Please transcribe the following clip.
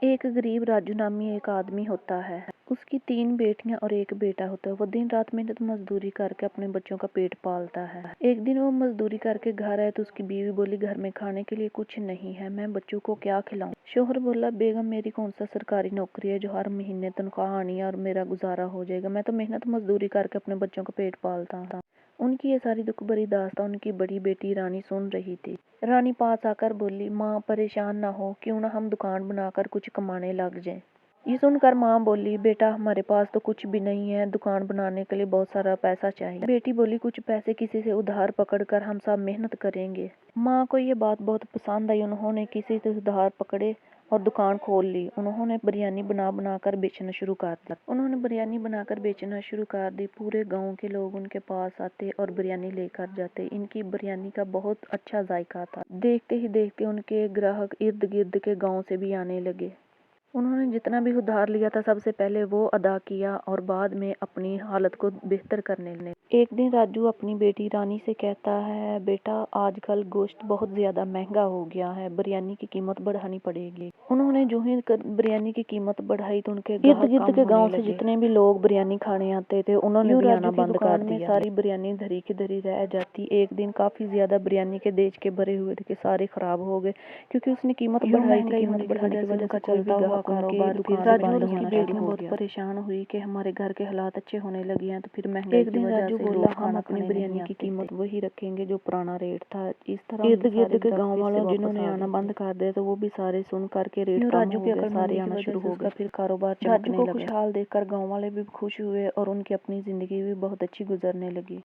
एक गरीब राजू नामी एक आदमी होता है। उसकी 3 बेटियां और एक बेटा होता है। वो दिन रात मेहनत मजदूरी करके अपने बच्चों का पेट पालता है। एक दिन वो मजदूरी करके घर आए तो उसकी बीवी बोली, घर में खाने के लिए कुछ नहीं है, मैं बच्चों को क्या खिलाऊं। शोहर बोला, बेगम मेरी कौन सा सरकारी नौकरी है जो हर महीने तनख्वाह आनी है और मेरा गुजारा हो जाएगा। मैं तो मेहनत मजदूरी करके अपने बच्चों का पेट पालता था। उनकी ये सारी दुख भरी दास्तां उनकी बड़ी बेटी रानी सुन रही थी। रानी पास आकर बोली, माँ परेशान ना हो, क्यों ना हम दुकान बनाकर कुछ कमाने लग जाएं। ये सुनकर माँ बोली, बेटा हमारे पास तो कुछ भी नहीं है, दुकान बनाने के लिए बहुत सारा पैसा चाहिए। बेटी बोली, कुछ पैसे किसी से उधार पकड़कर हम सब मेहनत करेंगे। माँ को ये बात बहुत पसंद आई। उन्होंने किसी से उधार पकड़े और दुकान खोल ली। उन्होंने बिरयानी बनाकर बेचना शुरू कर दिया। उन्होंने बिरयानी बनाकर बेचना शुरू कर दी। पूरे गांव के लोग उनके पास आते और बिरयानी लेकर जाते। इनकी बिरयानी का बहुत अच्छा जायका था। देखते ही देखते उनके ग्राहक इर्द गिर्द के गांव से भी आने लगे। उन्होंने जितना भी उधार लिया था सबसे पहले वो अदा किया और बाद में अपनी हालत को बेहतर करने लगे। एक दिन राजू अपनी बेटी रानी से कहता है, बेटा आजकल गोश्त बहुत ज्यादा महंगा हो गया है, बिरयानी की कीमत बढ़ानी पड़ेगी। उन्होंने जो ही बिरयानी की कीमत बढ़ाई तो उनके इर्द गिर्द के गांव से जितने भी लोग बिरयानी खाने आते थे उन्होंने भी आना बंद कर दिया। सारी बिरयानी धरी की धरी रह जाती। एक दिन काफी ज्यादा बिरयानी के देज के भरे हुए थे कि सारे खराब हो गए, क्योंकि उसने कीमत बढ़ाई थी। कीमत बढ़ाने की वजह से चलता हुआ कारोबार राजू और उसकी बेटी बहुत परेशान हुई कि हमारे घर के हालात अच्छे होने लगे हैं तो फिर महंगाई की वजह से बोला, हम अपनी बिरयानी की कीमत वही रखेंगे जो पुराना रेट था। इस तरह इर्द गिर्द के गांव वालों जिन्होंने आना बंद कर दिया तो वो भी सारे सुन करके रेट राजू की सारे आना शुरू हो गए। फिर कारोबार राजू को खुशहाल देखकर गांव वाले भी खुश हुए और उनकी अपनी जिंदगी भी बहुत अच्छी गुजरने लगी।